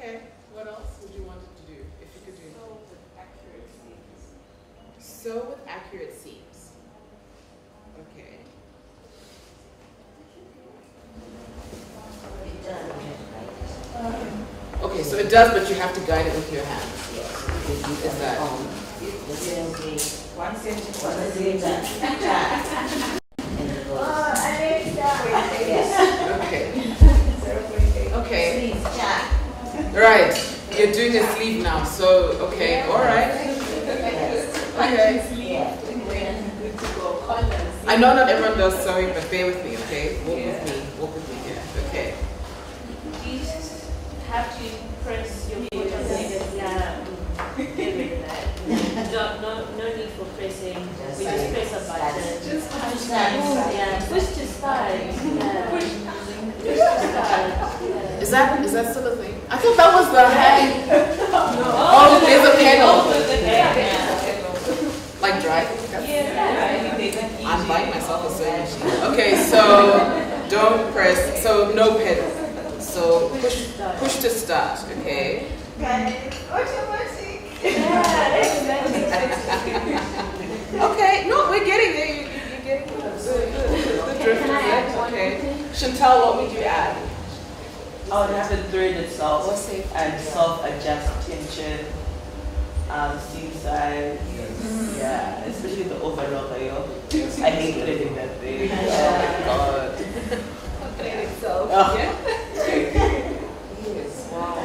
Okay. What else would you want it to do if you could do? Sew with accurate seams. Okay. Okay, so it does, but you have to guide it with your hands. Is that? Okay. Okay. Right. You're doing a sleeve now, so okay. All right. Okay. I know not everyone does sewing, but bear with me, okay? Walk with me. Walk with me here. Okay. Do you just have to press your foot on it? No need for pressing. We just press a button. Just push to start. Yeah. Push to start. Yeah. Push to start. Is that still a thing? I thought that was the hand. No. Oh, there's a pedal. Like driving? Yeah. I'm buying myself a sewing machine. Okay, so don't press. So no pedal. So push to start. Okay. Okay. No, we're getting there. You're getting the drift of it. Okay. Chantal, what would you add? I would have the thread itself and self-adjust tension, seam size. Yeah, especially the overlock. I hate threading that thing. Oh my god. Thread itself. Oh. Yeah. Yes. Wow.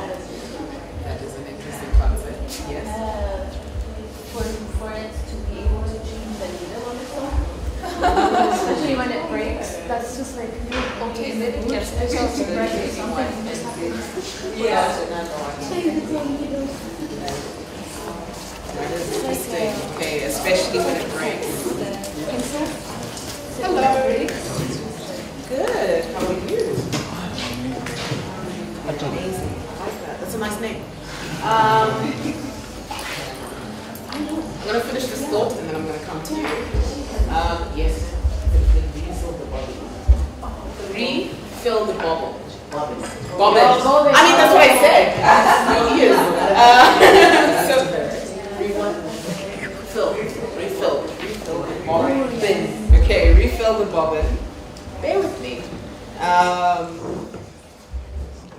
That is an interesting concept. Yes. For it to be able to change the needle on its own. Especially when it breaks, that's just like, okay, maybe yes, it's also breaking something, you just have to change the needle. That is interesting. Okay, especially when it breaks. Hello. Good. How are you? Amazing. I like that. That's a nice name. I'm going to finish this thought and then I'm going to come to you. Yes. Refill the bubble. Bobbin. I mean, that's what I said. No ears. So, refill the bobbin. Okay, refill the bobbin. Bear with me.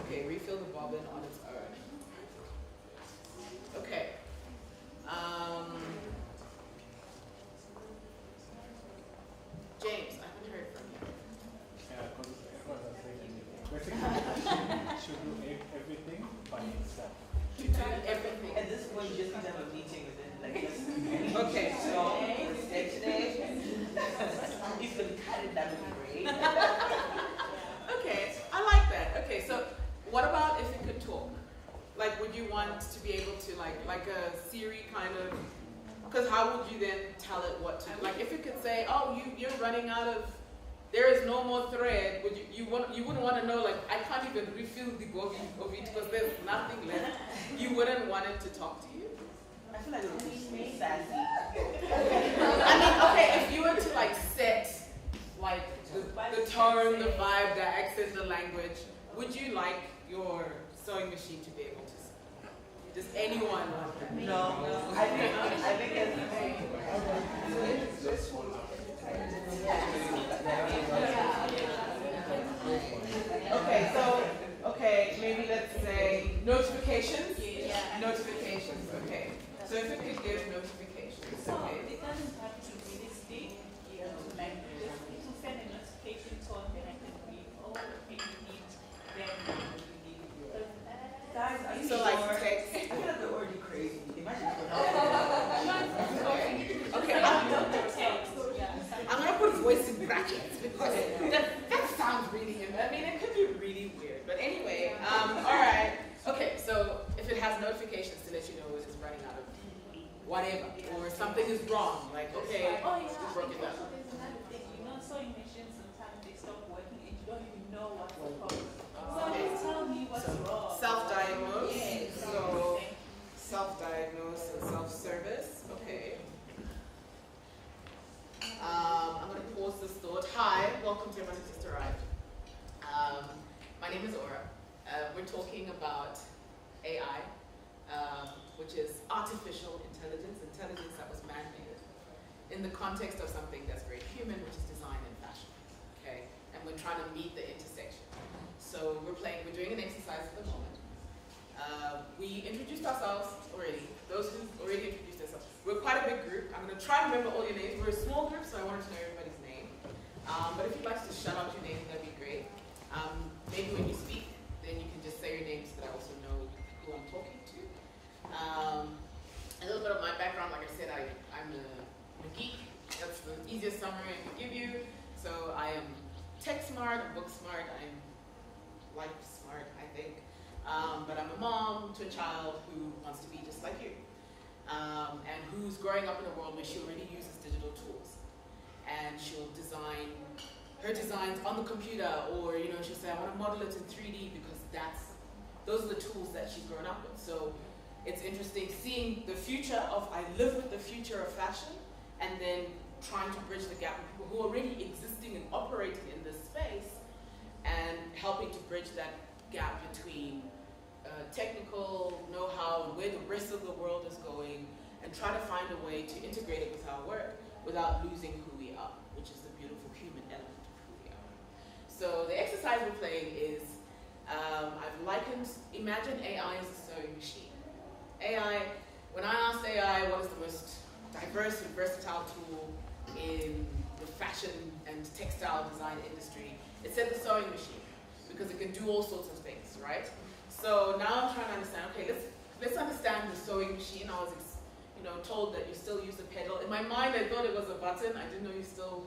Okay, refill the bobbin on its own. Okay. James, I haven't heard from you. Yeah, because basically, should do everything by itself. You do everything. At this point, you just need to have a meeting with it. Like, just, Okay, so you can cut it, that would be great. okay, I like that. Okay, so what about if it could talk? Like, would you want to be able to like a Siri kind of? Because how would you then tell it what to? Like, if it could say, "Oh, you're running out of, there is no more thread," would you wouldn't want to know, like, I can't even refill the bobbin of it because there's nothing left. You wouldn't want it to talk to you. I feel like it would be sassy. I mean, okay, if you were to like set like the tone, the vibe, the accent, the language, would you like your sewing machine to be able to? Does anyone want that? No. I think it's okay, maybe let's say notifications. Yeah. Notifications. Okay. So if it could give notifications. So Okay. it doesn't have to be this big, like this. It will send a notification tone that I can read. Oh, okay, you need then you need. guys, are you So sure? like text. I feel like we're already crazy. Imagine Okay. I'm gonna put voice in brackets because that sounds really. I mean, it could be really weird. But anyway, all right. Okay, so if it has notifications to let you know it is running out of whatever, or something is wrong, like, okay, Oh, it's yeah. broken Also, up. there's another thing. You know, sewing machines sometimes they stop working and you don't even know what's the problem. So just tell me what's wrong. Self-diagnose. Yes. So self-diagnose and self-service. Okay. I'm going to pause this thought. Hi, welcome to everyone who just arrived. My name is Aurra. We're talking about AI, which is artificial intelligence, intelligence that was man-made, in the context of something that's very human, which is design and fashion. Okay, and we're trying to meet the intersection. So we're doing an exercise at the moment. We introduced ourselves already. Those who already introduced themselves. We're quite a big group. I'm going to try to remember all your names. We're a small group, so I wanted to know everybody's name. But if you'd like to shout out your name, that'd be great. Maybe when you speak, then you can just say your name so that I also know who I'm talking to. A little bit of my background, like I said, I'm a geek. That's the easiest summary I can give you. So I am tech smart, I'm book smart, I'm life smart, I think. But I'm a mom to a child who wants to be just like you. And who's growing up in a world where she already uses digital tools. And she'll design her designs on the computer, or she'll say, I want to model it in 3D because those are the tools that she's grown up with. So it's interesting seeing the future I live with the future of fashion, and then trying to bridge the gap with people who are already existing and operating in this space, and helping to bridge that gap between technical know-how and where the rest of the world is going, and try to find a way to integrate it with our work without losing who we are, which is the beautiful human element of who we are. So the exercise we're playing is, I've likened, imagine AI as a sewing machine. AI, when I asked AI what is the most diverse and versatile tool in the fashion and textile design industry, it said the sewing machine, because it can do all sorts of things, right? So now I'm trying to understand, okay, let's understand the sewing machine. I was told that you still use a pedal. In my mind, I thought it was a button. I didn't know you still,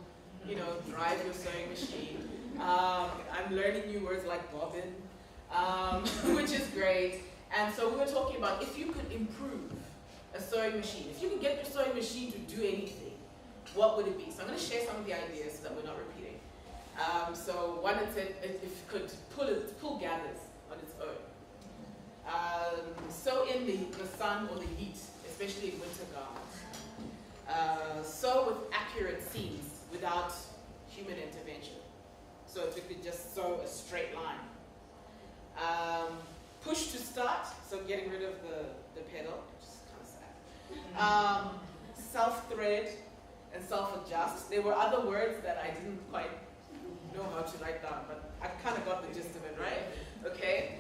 drive your sewing machine. I'm learning new words like bobbin, which is great. And so we were talking about if you could improve a sewing machine, if you could get your sewing machine to do anything, what would it be? So I'm going to share some of the ideas so that we're not repeating. So one, it said if it could pull gathers on its own. Sew in the sun or the heat, especially in winter garments. Sew with accurate seams without human intervention. So if it could just sew a straight line. Push to start, so getting rid of the pedal, which is kind of sad. Self-thread and self-adjust. There were other words that I didn't quite know how to write down, but I kind of got the gist of it, right? Okay.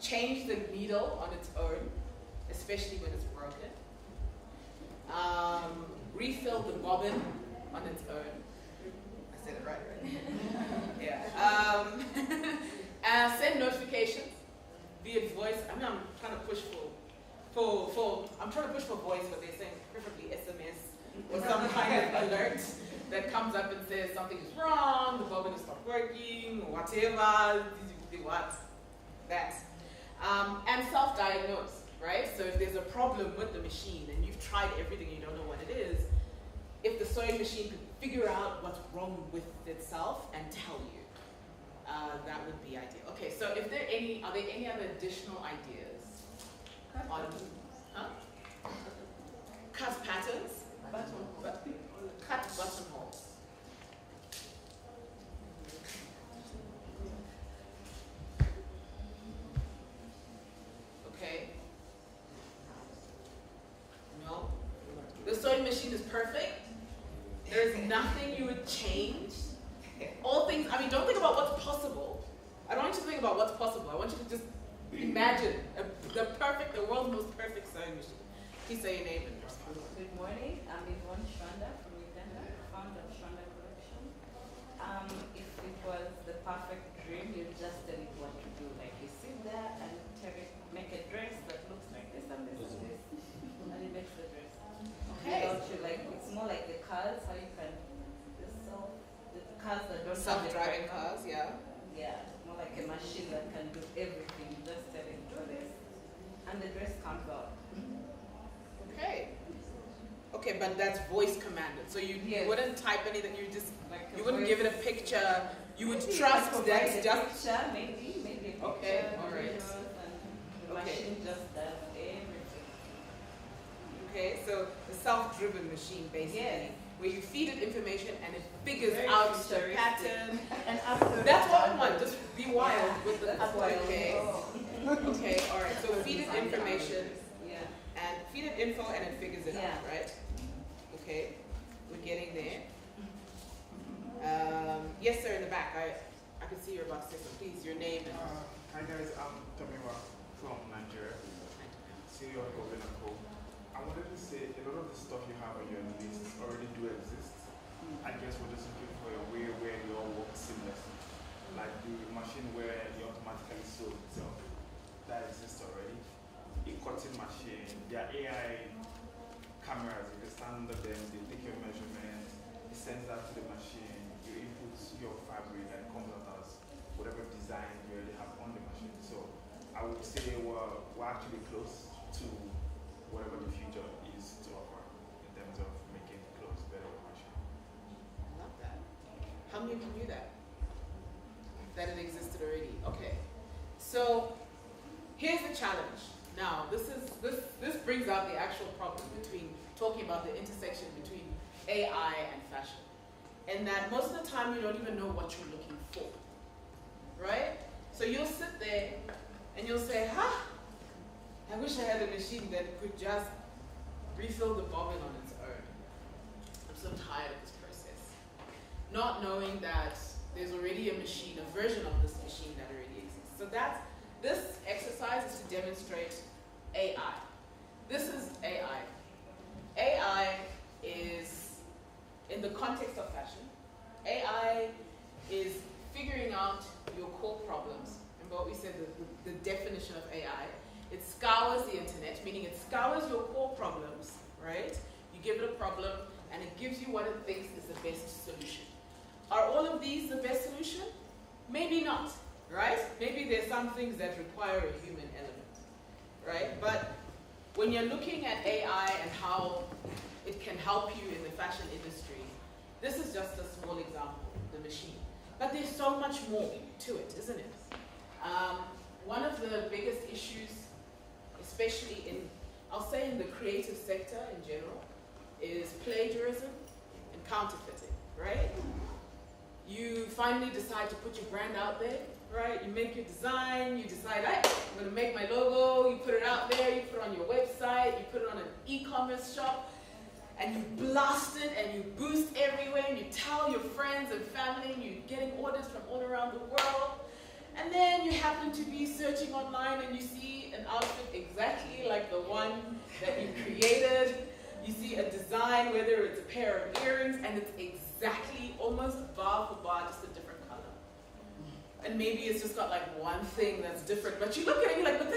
Change the needle on its own, especially when it's broken. Refill the bobbin on its own. I said it right? Yeah. Send notifications via voice. I'm trying to push for voice, but they're saying preferably SMS or some kind of alert that comes up and says something is wrong, the bobbin is not working, or whatever, that. And self-diagnose, right? So if there's a problem with the machine and you've tried everything and you don't know what it is, if the sewing machine could figure out what's wrong with itself and tell you, that would be ideal. Okay, so are there any other additional ideas? On, cut patterns? Cut buttonholes. Okay. No. The sewing machine is perfect. There's nothing you would change. All things, don't think about what's possible. I don't want you to think about what's possible. I want you to just imagine the world's most perfect sewing machine. Please say your name and respond. Good morning. I'm Yvonne Shonda from Uganda, founder of Shonda Collection. If it was the perfect dream, you'd just tell it what to do. Like you sit there and make a dress that looks like this and this and this, and it makes the dress. Okay. It's more like the cars, how you can the cars that don't Self-driving cars, yeah. Yeah, more like a machine that can do everything. You just tell it do this, and the dress comes out. Okay. Okay, but that's voice commanded. So you wouldn't type anything. You wouldn't give it a picture. You would trust that it's just. Picture, maybe a picture. Okay, all right. The machine just does everything. Okay, so the self-driven machine, basically, Yes. where you feed it information and it figures out the futuristic. pattern. And after That's what I want. Just be wild with the. That's wild. Okay. Oh. Okay. feed it info and it figures it out, right? Okay, we're getting there. Yes, sir, in the back. I can see your box system. Please, your name. And hi guys, I'm Tamiwa from Nigeria. CEO of Governor Co. I wanted to say a lot of the stuff you have on your list already do exist. I guess we're just looking for a way where they all work seamlessly. Like the machine where you automatically sew itself. That exists already. A cutting machine, there are AI cameras, you can stand under them, they take your measurements, it sends that to the machine, you input your fabric and it comes out as whatever design you already have on the machine. So I would say we're actually close to whatever the future is to offer in terms of making clothes better with machine. I love that. How many of you knew that? That it existed already. Okay. So here's the challenge. Now, this brings out the actual problem between talking about the intersection between AI and fashion. And that most of the time you don't even know what you're looking for. Right? So you'll sit there and you'll say, I wish I had a machine that could just refill the bobbin on its own. I'm so tired of this process. Not knowing that there's already a machine, a version of this machine that already exists. So this exercise is to demonstrate AI. This is AI. AI is, in the context of fashion, AI is figuring out your core problems. Remember what we said, the definition of AI. It scours the internet, meaning it scours your core problems, right? You give it a problem, and it gives you what it thinks is the best solution. Are all of these the best solution? Maybe not, right? Maybe there's some things that require a human element, right? But when you're looking at AI and how it can help you in the fashion industry, this is just a small example, the machine. But there's so much more to it, isn't it? One of the biggest issues, especially in, I'll say in the creative sector in general, is plagiarism and counterfeiting, right? You finally decide to put your brand out there, right? You make your design, you decide, hey, I'm gonna make my logo, you put it out there, you put it on your website, you put it on an e-commerce shop, and you blast it and you boost everywhere and you tell your friends and family and you're getting orders from all around the world. And then you happen to be searching online and you see an outfit exactly like the one that you created. You see a design, whether it's a pair of earrings, and it's exactly, almost bar for bar, just a different color. And maybe it's just got like one thing that's different, but you look at it and you're like, but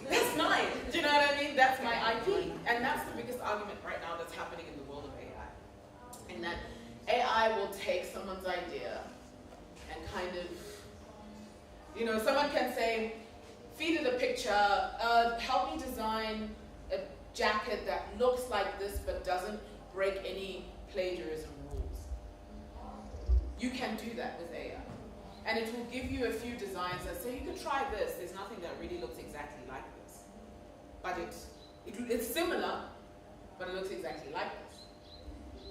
that's mine. Do you know what I mean? That's my IP. And that's the biggest argument right now that's happening in the world of AI. And that AI will take someone's idea and kind of, you know, someone can say, feed it a picture, help me design a jacket that looks like this but doesn't break any plagiarism rules. You can do that with AI. And it will give you a few designs that say, you could try this. There's nothing that really looks exactly like this. But it's similar, but it looks exactly like this.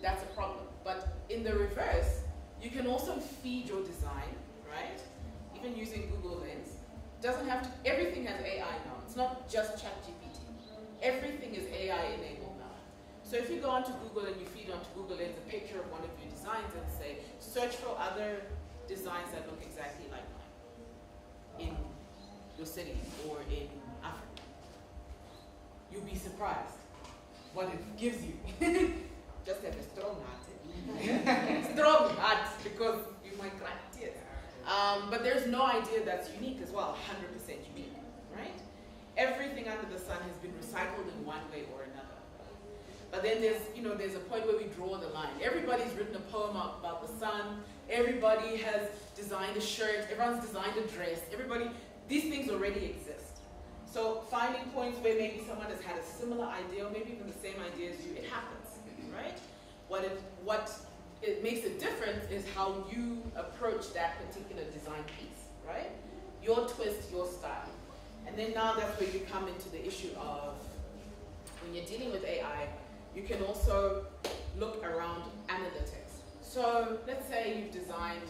That's a problem. But in the reverse, you can also feed your design, right? Even using Google Lens. Doesn't have to, everything has AI now. It's not just ChatGPT. Everything is AI enabled now. So if you go onto Google and you feed onto Google Lens a picture of one of your designs and say, search for other designs that look exactly like mine in your city or in Africa, you'll be surprised what it gives you. Just have a strong heart. Strong heart, because you might cry tears. But there's no idea that's unique as well, 100% unique, right? Everything under the sun has been recycled in one way or another. But then there's a point where we draw the line. Everybody's written a poem about the sun. Everybody has designed a shirt. Everyone's designed a dress. These things already exist. So finding points where maybe someone has had a similar idea, or maybe even the same idea as you, it happens, right? What it makes it different is how you approach that particular design piece, right? Your twist, your style. And then now that's where you come into the issue of, when you're dealing with AI, you can also look around analytics. So let's say you've designed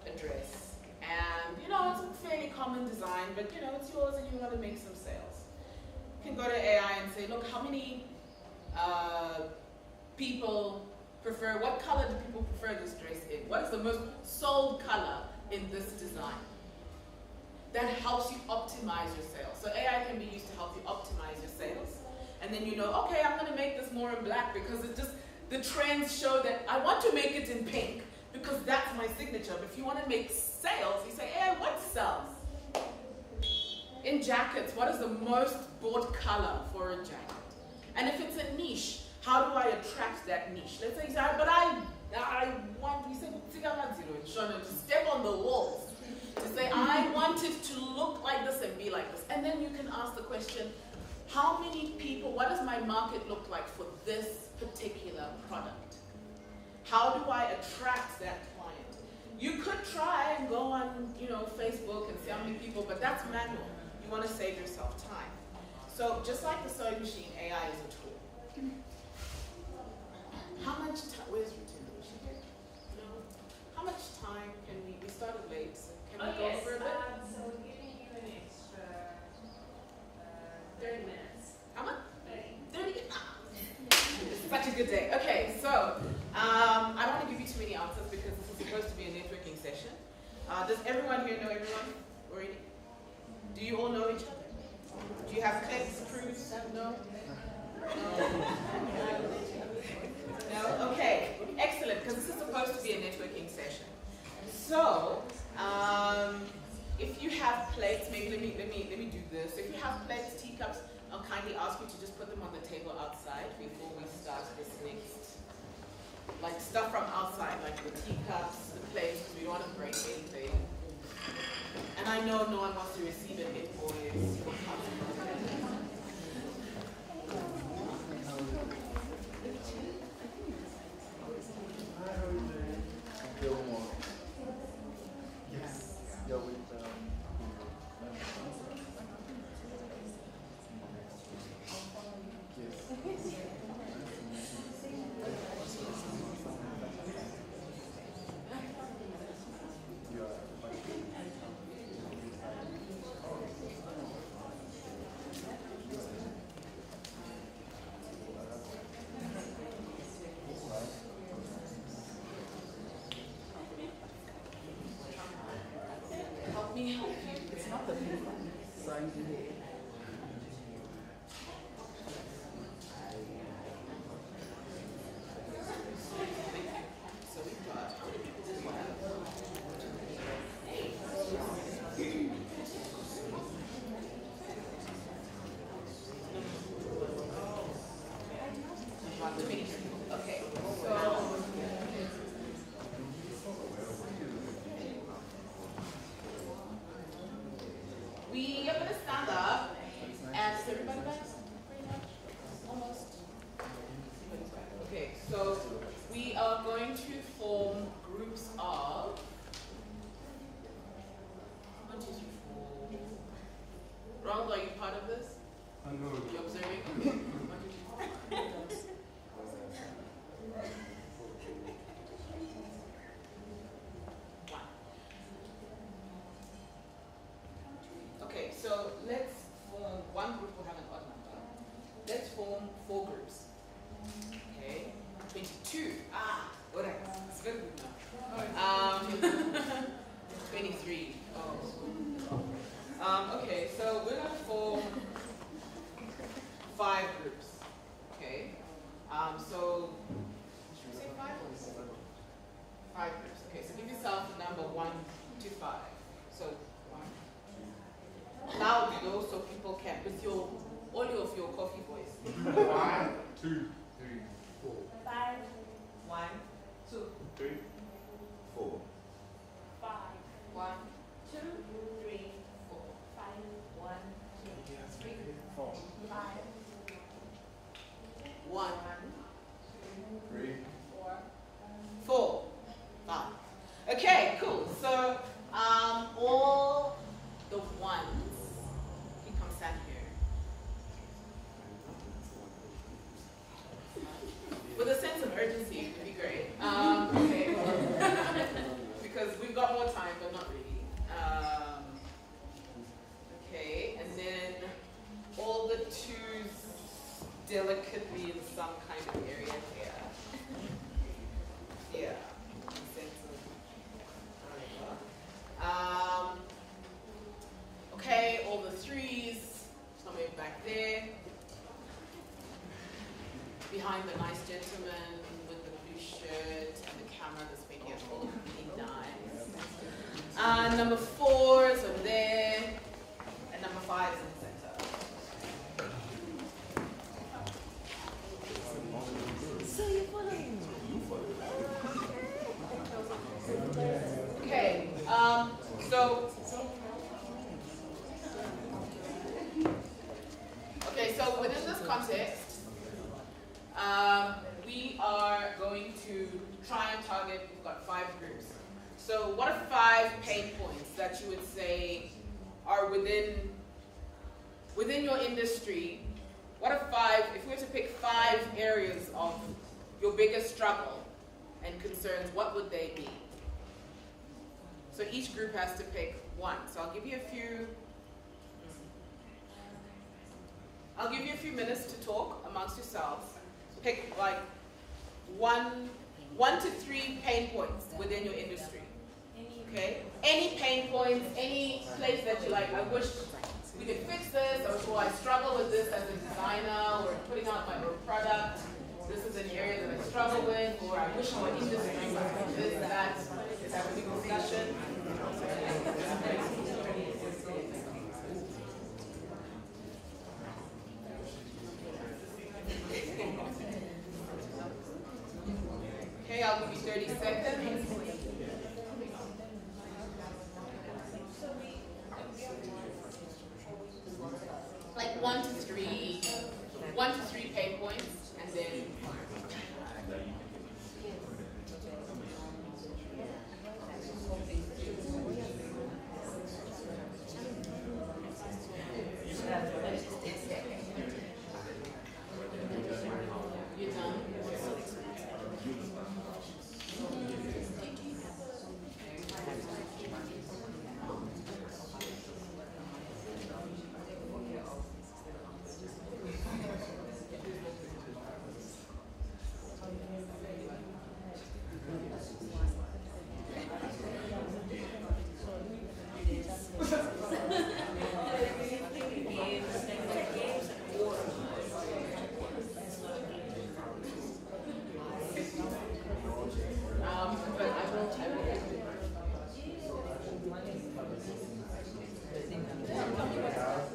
a dress, and it's a fairly common design, but it's yours and you want to make some sales. can go to AI and say, look, how many people prefer, what color do people prefer this dress in? What is the most sold color in this design? That helps you optimize your sales. So AI can be used to help you optimize your sales. And then you know, okay, I'm going to make this more in black because it's just, the trends show that I want to make it in pink because that's my signature. But if you want to make sales, you say, hey, what sells? In jackets, what is the most bought color for a jacket? And if it's a niche, how do I attract that niche? Let's say, but I want, we say, to step on the walls, to say, I want it to look like this and be like this. And then you can ask the question, how many people, what does my market look like for this particular product? How do I attract that client? You could try and go on, Facebook and see how many people, but that's manual. You want to save yourself time. So just like the sewing machine, AI is a tool. How much time, where's Rutina? Is she here? No. How much time can we started late, so can we go for a bit? So we're giving you an extra 30 minutes. How much? 30? Such a good day. Okay, so I don't want to give you too many answers because this is supposed to be a networking session. Does everyone here know everyone already? Do you all know each other? Do you have cliques, crews? No? No? Okay, excellent, because this is supposed to be a networking session. So, if you have plates, maybe let me do this. If you have plates, teacups, I'll kindly ask you to just put them on the table outside before we start this next. Like stuff from outside, like the teacups, the plates, because we don't want to break anything. And I know no one wants to receive an invoice. Yes. Yeah, with Help me help you. It's not the paper. sign So we've got, how many people do we have? About 20 people. Okay, so we are going to stand up and is everybody back? Pretty much? Almost. Everybody's back. Okay, so we are going to form groups of 1, 2, 3, 4. Ronald, are you part of this? No. You observing? Okay. 1, 2, 3, 4. Okay, so let's form, one group will have an odd number. Let's form 4 groups. Okay, 22. All right, it's very good now. 23. Okay, so we're going to form 5 groups. Okay, so should we say 5? 5 groups. Okay, so give yourself a number 1 to 5. So 1. Loud though, so people can, with your audio of your coffee voice. 1, 2, 3, 4. 5, 1, 2, 3, 4. 5, 1, 2, 3, 4. 5, 1, 2, 3, 4. 5, 1, 3. 4. 4, 5. Okay, cool. So all the ones, you come stand here. With a sense of urgency, it would be great. Okay. Because we've got more time, but not really. Okay, and then all the 2 delicately in some kind of area here. Yeah. Okay, all the threes, somewhere back there. Behind the nice gentleman with the blue shirt and the camera that's making it all really nice. Number 4 is over there, and number 5 is in the center. So you're following me? Okay, so within this context, we are going to try and target, we've got 5 groups. So what are 5 pain points that you would say are within your industry? What are 5, if we were to pick 5 areas of your biggest struggle and concerns, what would they be? So each group has to pick 1. So I'll give you a few minutes to talk amongst yourselves. Pick like 1 to 3 pain points within your industry. Okay? Any pain points, any place that you like, I wish we could fix this, or I struggle with this as a designer, or putting out my own product. This is an area that I struggle with, or I wish our industry was like this, that. Is that a big discussion? Okay, I'll give you 30 seconds. Like 1 to 3 pain points, and then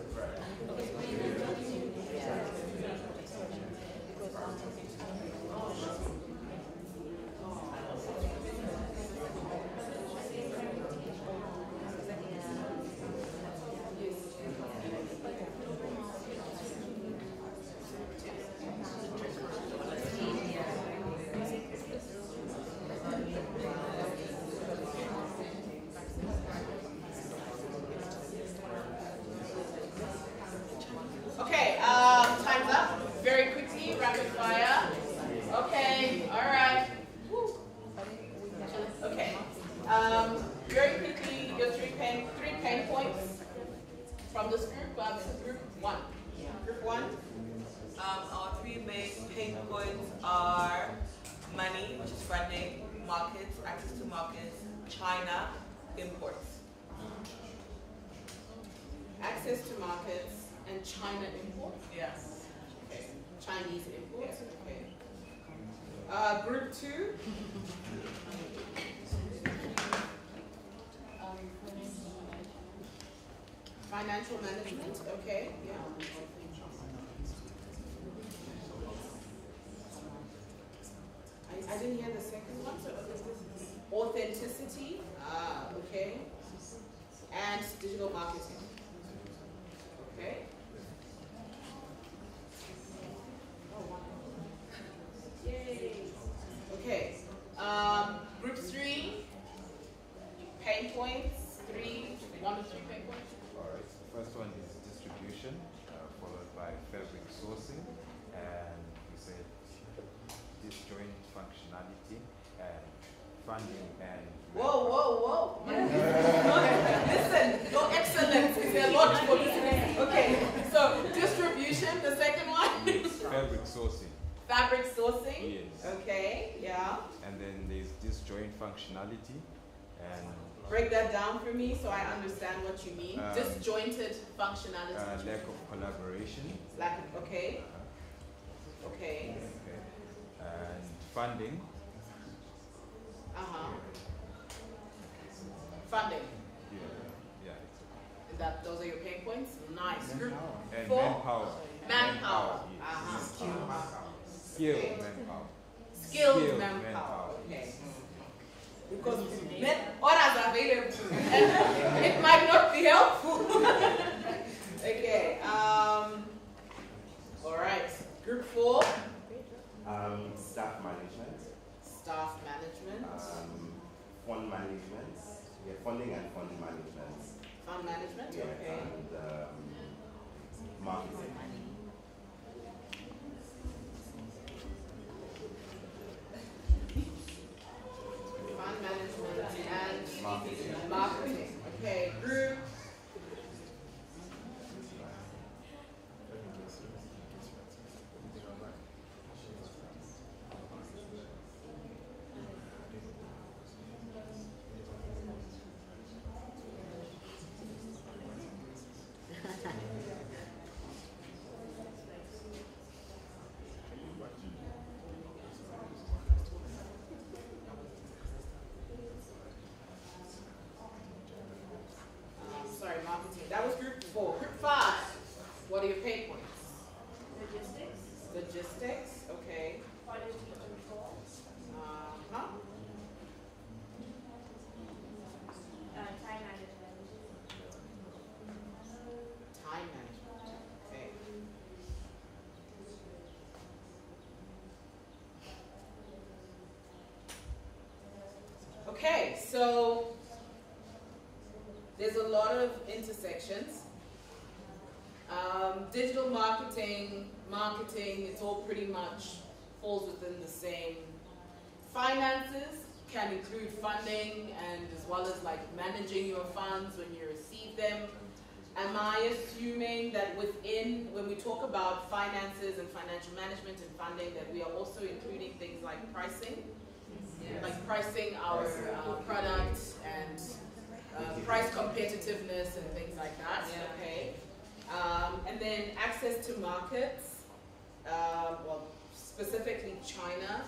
you're done. Very quickly, your three pain points from this group. This is group one. Group one. Our 3 main pain points are money, which is funding, markets, access to markets, China, imports. Access to markets and China imports? Yes. Okay. Chinese imports? Okay. Group 2. Financial management, okay, yeah. I didn't hear the second one, so authenticity, okay. And digital marketing, okay. Yay. Okay, group 3, pain points, 1 to 3 pain points. First one is distribution, followed by fabric sourcing, and we said disjoint functionality and funding and... Whoa. Listen, your excellence is a lot for this. Okay, so distribution, the second one? Fabric disjoint functionality and Break that down for me so I understand what you mean. Disjointed functionality. lack of collaboration. Okay. Okay. And funding. Funding. Yeah. Those are your pain points? Nice. Group And 4. manpower. Manpower. Yes. Skilled manpower. Skilled manpower. Okay. Because others are available. And it might not be helpful. Okay. All right. Group 4. Staff management. Staff management. Fund management. Yeah, funding and fund management. Fund management. Yeah, Okay. And marketing. Fund management and marketing. Okay. Group. Marketing. That was group 4. Group 5. What are your pain points? Logistics. Okay. Quality control. Time management. Time management. Okay. Okay, so there's a lot of intersections. Digital marketing, it's all pretty much falls within the same. Finances can include funding and as well as like managing your funds when you receive them. Am I assuming that within, when we talk about finances and financial management and funding, that we are also including things like pricing? Yes. Like pricing our products and price competitiveness and things like that, okay. And then access to markets, well, specifically China,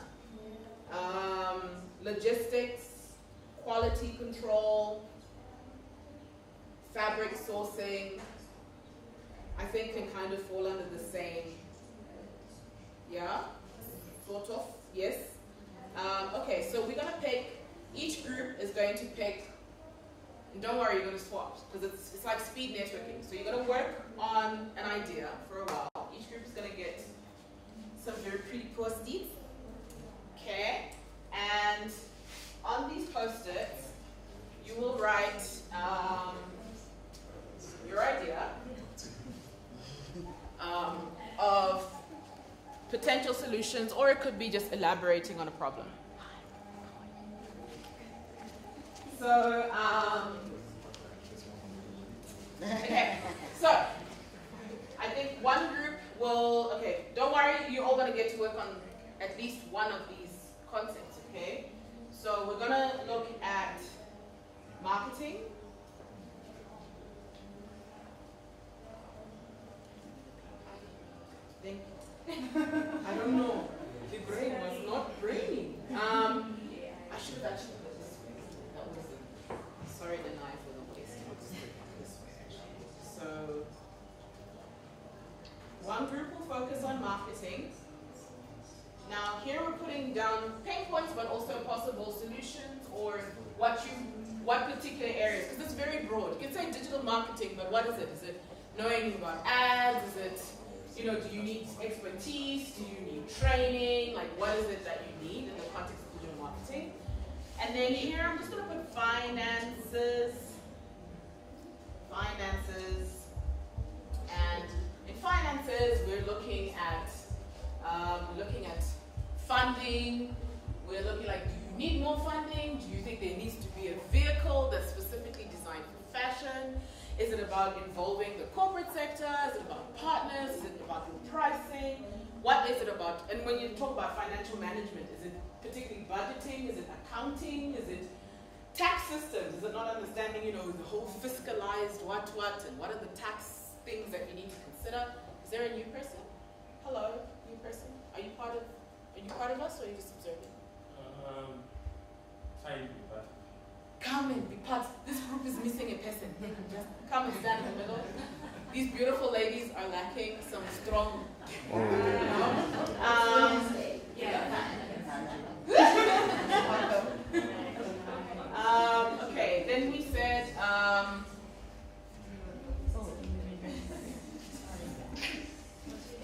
logistics, quality control, fabric sourcing, I think can kind of fall under the same, yeah, sort of, yes. Okay, so we're gonna pick, each group is going to pick. And don't worry, you're going to swap, because it's like speed networking. So you're going to work on an idea for a while. Each group is going to get some very pretty post-its. Okay? And on these post-its, you will write your idea of potential solutions, or it could be just elaborating on a problem. So, okay, so I think one group will, okay, don't worry, you're all going to get to work on at least one of these concepts, okay? So we're going to look at marketing. I don't know, the brain was not braining. I should have actually put this way. That was sorry, the knife wasn't wasted. This way, actually. So, one group will focus on marketing. Now, here we're putting down pain points, but also possible solutions, or what particular areas, because it's very broad. You can say digital marketing, but what is it? Is it knowing about ads? Is it, you know, do you need expertise? Do you need training? Like, what is it that you need in the context of digital marketing? And then here, I'm just going to put finances. And in finances, we're looking at funding. We're looking like, do you need more funding? Do you think there needs to be a vehicle that's specifically designed for fashion? Is it about involving the corporate sector? Is it about partners? Is it about pricing? What is it about? And when you talk about financial management, is it particularly budgeting? Is it accounting? Is it tax systems? Is it not understanding, you know, the whole fiscalized what, and what are the tax things that you need to consider? Is there a new person? Hello, new person. Are you part of us, or are you just observing? Come and be part. This group is missing a person. Just come and stand in the middle. These beautiful ladies are lacking some strong. Okay, then we said.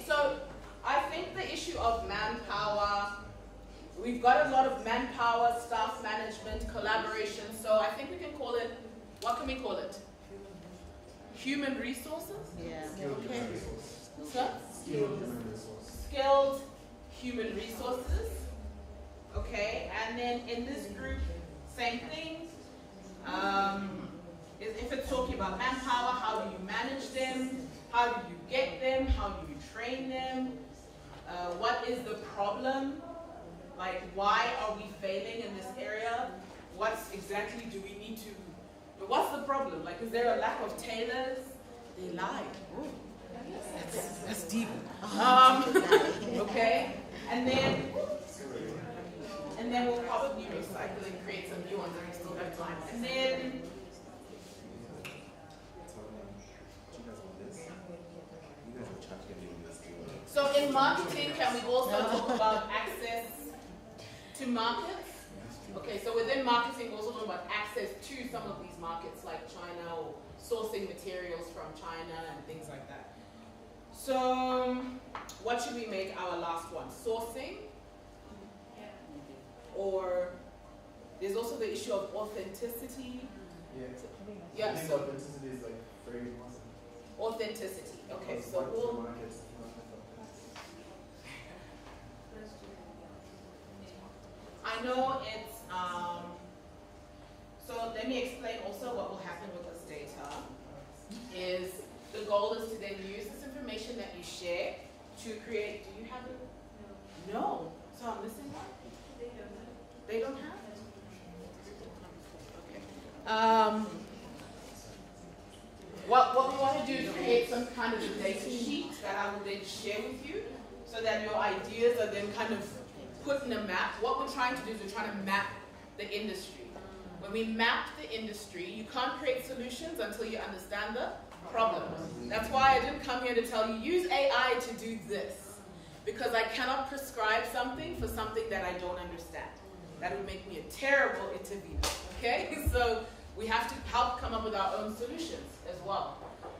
So I think the issue of manpower. We've got a lot of manpower, staff management, collaboration. So I think we can call it. What can we call it? Human resources? Yeah. Okay. So? Skilled human resources. Okay, and then in this group, same thing. If it's talking about manpower, how do you manage them? How do you get them? How do you train them? What is the problem? Like, why are we failing in this area? What exactly do we need to, what's the problem? Like, is there a lack of tailors? They lie. Ooh. That's deep. Okay, and then we'll probably recycle and create some new ones, and we still have time. And then so in marketing, can we also talk about access to markets? Okay, so within marketing, we're also talking about access to some of these markets like China, or sourcing materials from China and things like that. So what should we make our last one? Sourcing? Or there's also the issue of authenticity. Yeah, so authenticity is like very important. Authenticity. Okay, so we'll. I know it's, so let me explain also what will happen with this data. Is the goal is to then use this information that you share to create, do you have it? No. So I'm missing one? They don't have it? Okay. What we want to do is create some kind of a data sheet that I will then share with you so that your ideas are then kind of put in a map. What we're trying to do is we're trying to map the industry. When we map the industry, you can't create solutions until you understand the problem. That's why I didn't come here to tell you, use AI to do this. Because I cannot prescribe something for something that I don't understand. That would make me a terrible interviewer, okay? So we have to help come up with our own solutions as well.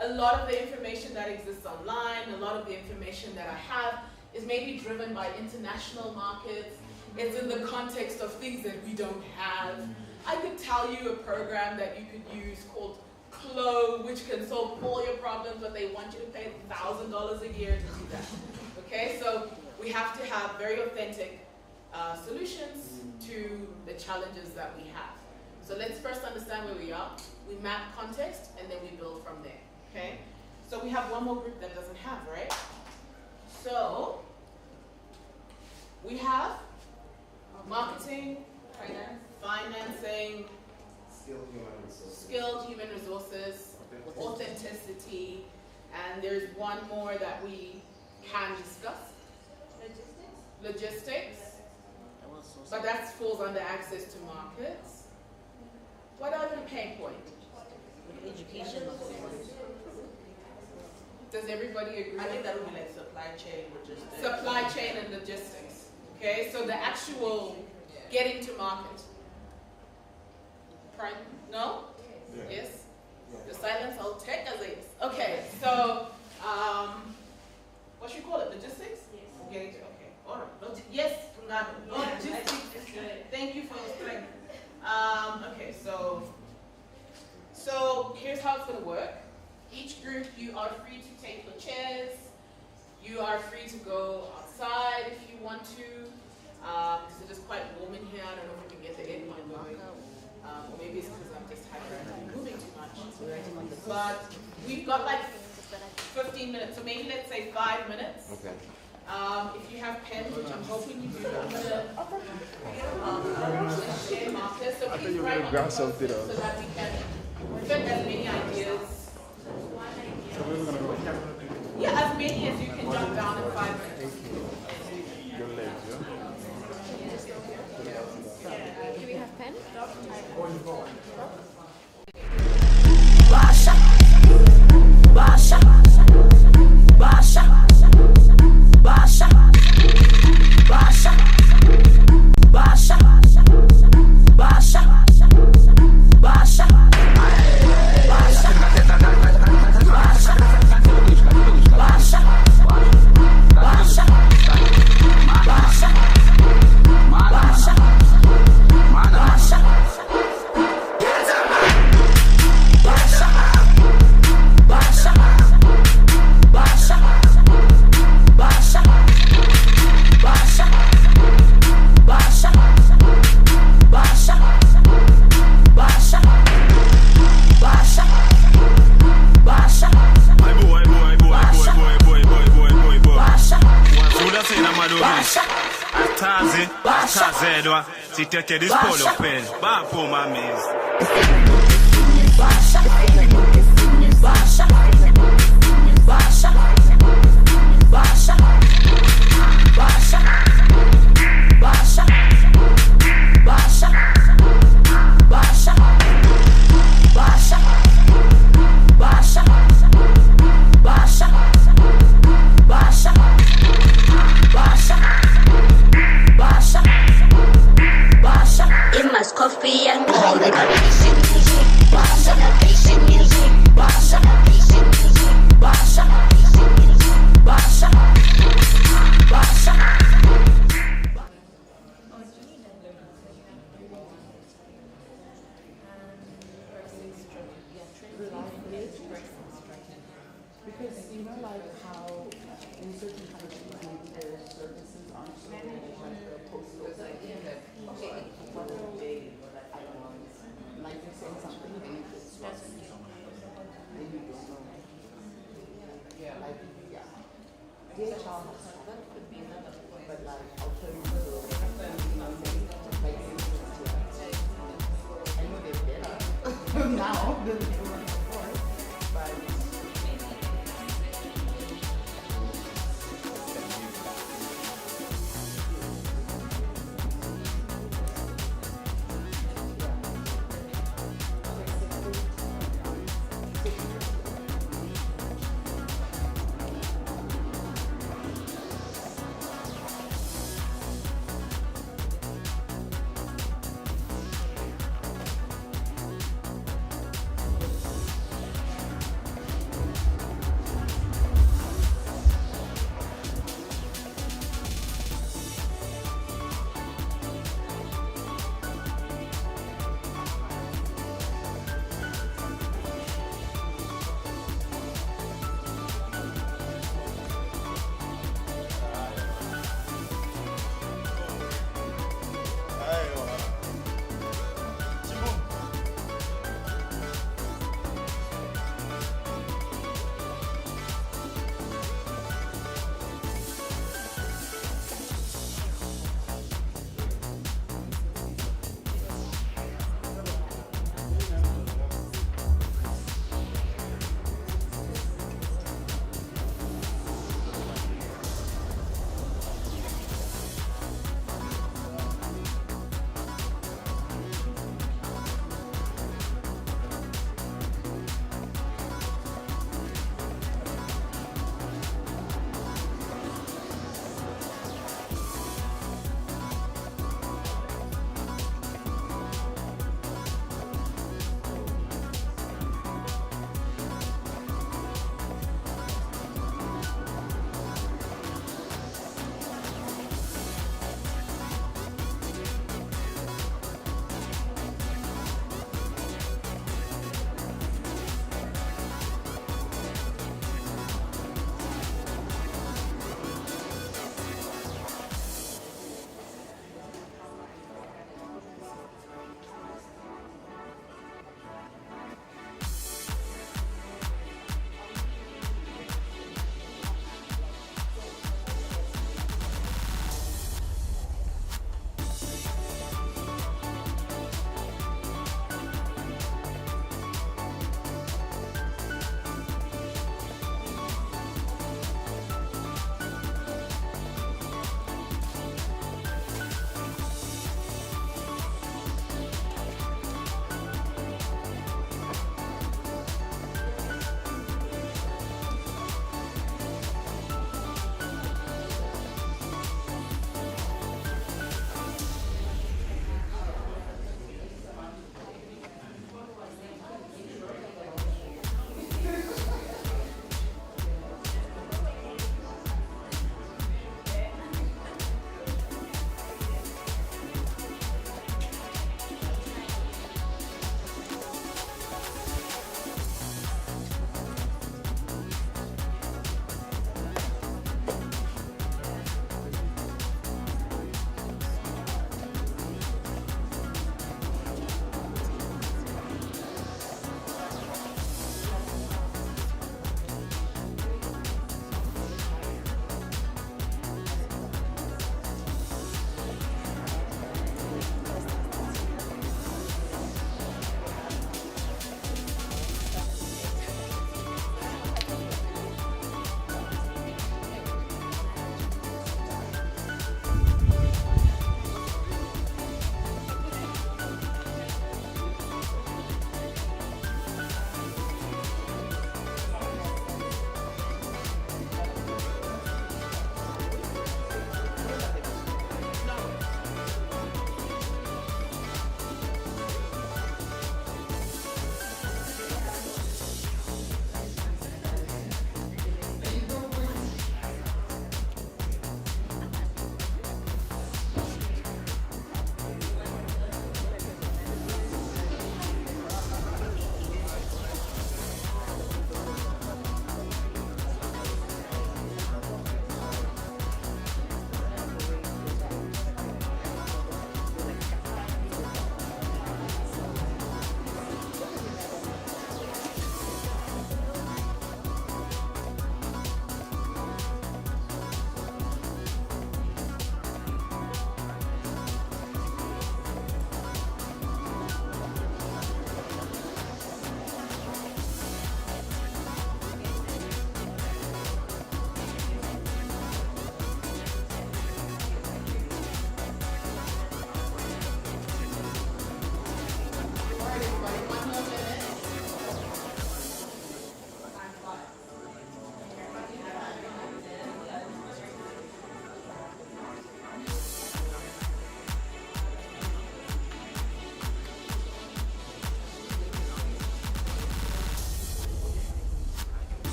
A lot of the information that exists online, a lot of the information that I have is maybe driven by international markets. It's in the context of things that we don't have. I could tell you a program that you could use called Clo, which can solve all your problems, but they want you to pay $1,000 a year to do that. Okay, so we have to have very authentic solutions to the challenges that we have. So let's first understand where we are. We map context, and then we build from there. Okay, so we have one more group that doesn't have, right? So we have marketing, financing, skilled human resources, authenticity, and there's one more that we can discuss. Logistics. But that falls under access to markets. What are the pain points? Education. Does everybody agree? I think that would be like supply chain, logistics. Supply chain and logistics. Okay, so the actual getting to market. Prime? No? Yeah. Yes? Yeah. The silence I'll take as is. Okay, so what should you call it? Logistics? Yes. Getting to, okay. All right. Yes, logistics. Thank you for your strength. Okay, so here's how it's going to work. Each group, you are free to take your chairs. You are free to go outside if you want to. Because it is quite warm in here. I don't know if we can get the aircon going. Or maybe it's because I'm just tired and moving too much. But we've got like 15 minutes, so maybe let's say 5 minutes. Okay. If you have pens, which I'm hoping you do, I'm going to share markers. So please write on the post-it so that we can fit as many ideas. Yeah, as many as you can jot down in 5 minutes. Your legs, yeah? Do we have pen? Basha, Basha, Basha, Basha, Basha, Basha, Basha, Basha, Kazedwa, siteke this polo pen, ba po mamis. Basha, Basha, Basha, Basha, Basha, Basha, Basha, Basha, Basha, Basha, Basha, Basha, Basha, Basha, Basha. It must coffee and all the Basha, Basha, Basha, Basha, Basha, Basha, Basha. Because you know, like how in certain countries maybe their services aren't so good, like the postal, like what are they, or like I don't know, like you're saying something, then you just then you don't know. Yeah, like DHL that could be another point, but like I'll tell you the like I know they're better now than they were before, but.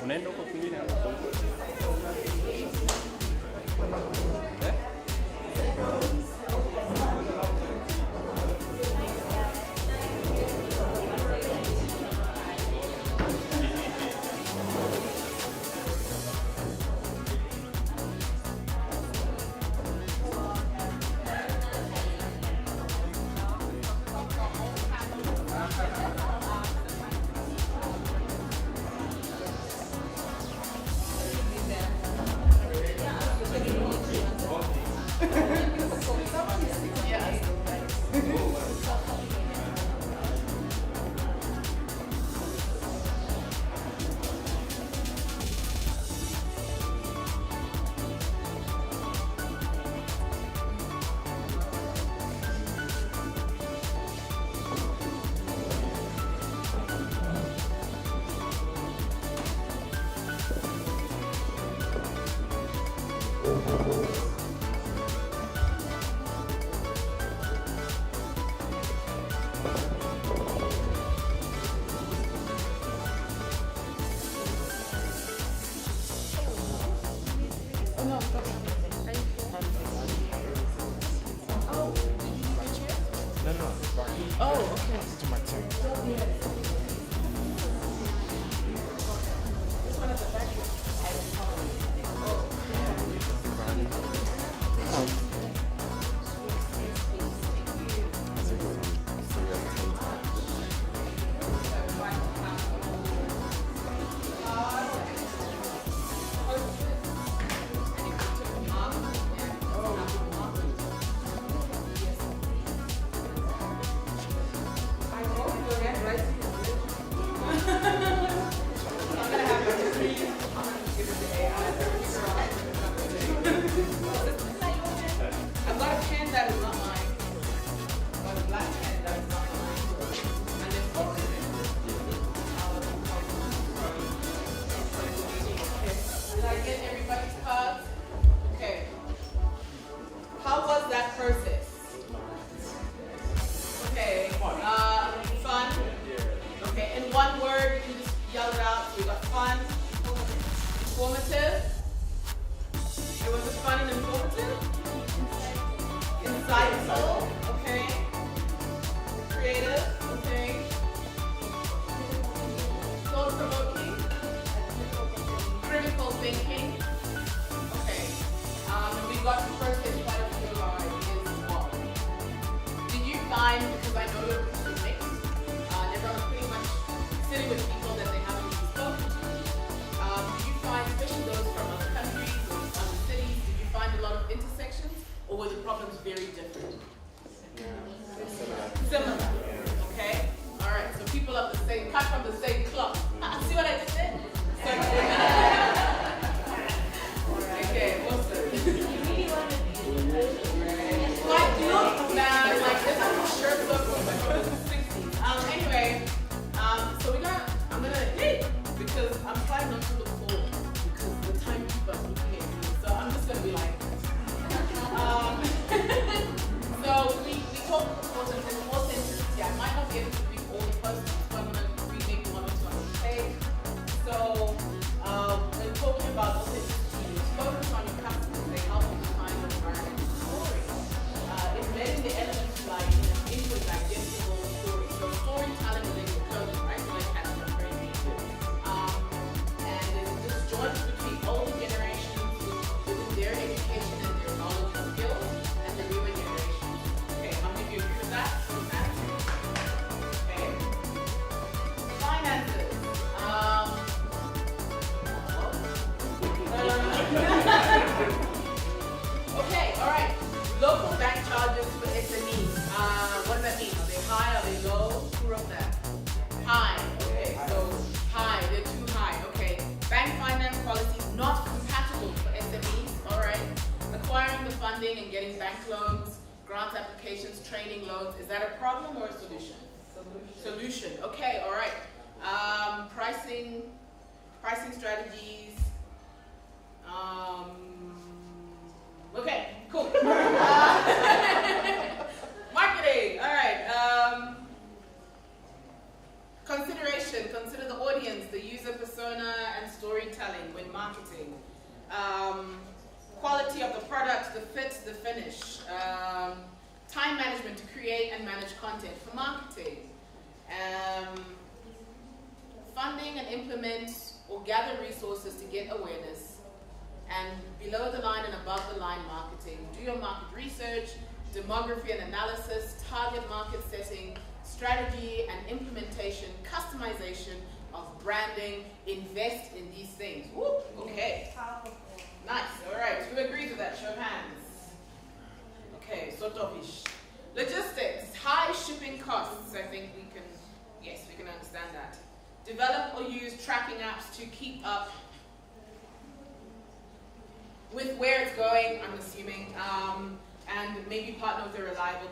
unaenda huko kwingine Oh, okay. To my turn. This one at the back. I've got a pen that is not mine. I've got a black pen that is not mine. And it's open. Did I get everybody's cards? Okay. How was that process? Okay. Fun. Okay. In one word, you can just yell it out. So we got fun, informative. It was fun and informative. Insightful, okay. Creative, okay. Thought-provoking. Critical thinking, okay. And we got to process quite a few of our ideas as well. Did you find, because I know you're pretty mixed, everyone's pretty much sitting with people that they haven't really spoken to. Did you find, especially those from other countries or other cities, did you find a lot of intersections? Or were the problems very different? Similar. Okay. All right. So people of the same, cut from the same cloth. See what I just said? Okay. Awesome. Like, look, man. Like, this is a shirt look. Anyway, so I'm gonna hit because I'm trying not to look forward because the time keeper is looking at me. So I'm just gonna be like. So we talked about authenticity. I might not be able to read all the posts, so I'm going to read maybe one or two on the page. So when talking about authenticity, focus on your customers. They help you define your brand and story. Embedding the elements like into a digestible story. So storytelling within your code, right? Like catching a brain. And there's this joint between older generations within their education and their knowledge and skills, and the newer generation. Okay, how many of you agree with that? Okay. Finances. Okay, all right. Local bank charges for SMEs. What does that mean? Are they high? Are they low? Who wrote that? High. Okay, so high. They're too high. Okay. Bank finance policies not compatible for SMEs. All right. Acquiring the funding and getting bank loans, grant applications, training loans. Is that a problem or a solution? Solution. Okay. All right. Pricing strategies. Okay. Cool. Marketing. All right. Consideration. Consider the audience, the user persona, and storytelling when marketing. Quality of the product, the fit, the finish. Time management to create and manage content for marketing. Funding and implement or gather resources to get awareness. And below the line and above the line marketing. Do your market research, demography and analysis, target market setting, strategy and implementation, customization of branding, invest in these things. Woo, okay. Nice, all right. Who agrees with that? Show of hands. Okay, sort of-ish. Logistics, high shipping costs. I think we can understand that. Develop or use tracking apps to keep up with where it's going, I'm assuming, and maybe partner with a reliable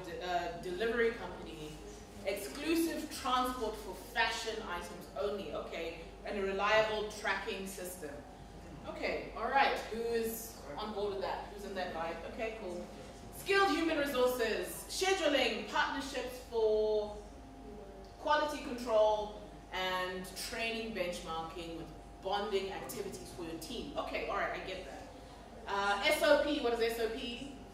delivery company. Exclusive transport for fashion items only, okay, and a reliable tracking system. Okay, all right, who's on board with that? Who's in that vibe? Okay, cool. Skilled human resources, scheduling, partnerships for quality control, and training benchmarking with bonding activities for your team. Okay, all right, I get that. SOP, what is SOP?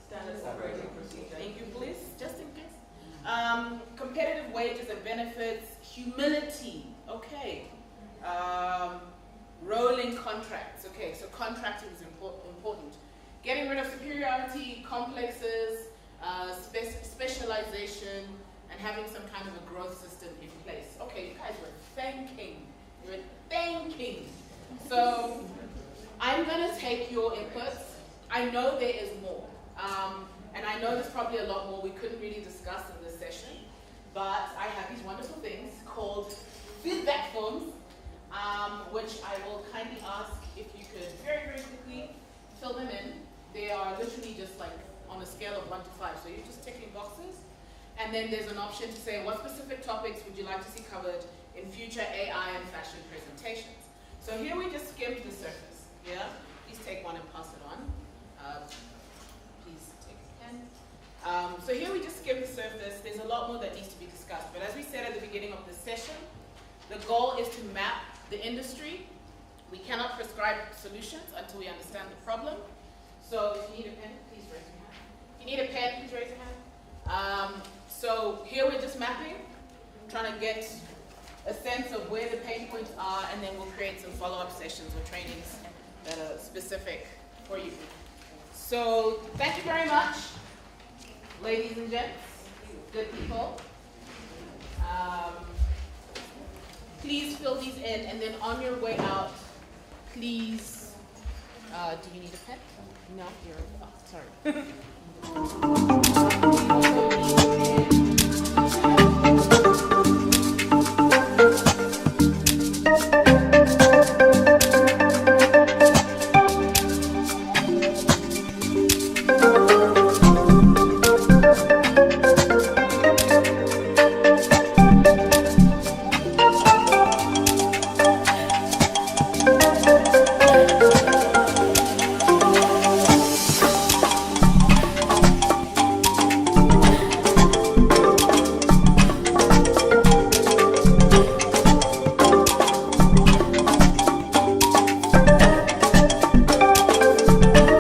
Standard operating procedure. Thank you, please, just in case. Competitive wages and benefits, humility, okay. Rolling contracts, okay, so contracting is important. Getting rid of superiority, complexes, specialization, and having some kind of a growth system in place. Okay, you guys were thinking. You were thinking. So I'm going to take your inputs. I know there is more. And I know there's probably a lot more we couldn't really discuss in this session. But I have these wonderful things called feedback forms, which I will kindly ask if you could very, very quickly fill them in. They are literally just like on a scale of 1 to 5. So you're just ticking boxes. And then there's an option to say what specific topics would you like to see covered in future AI and fashion presentations. So here we just skimmed the surface. Yeah? Please take one and pass it on. Please take a pen. So here we just skimmed the surface. There's a lot more that needs to be discussed. But as we said at the beginning of this session, the goal is to map the industry. We cannot prescribe solutions until we understand the problem. So if you need a pen, please raise your hand. If you need a pen, please raise your hand. So here we're just mapping, trying to get a sense of where the pain points are, and then we'll create some follow-up sessions or trainings that are specific for you. So thank you very much, ladies and gents, good people. Please fill these in, and then on your way out, please, do you need a pen? No, you're, oh, sorry.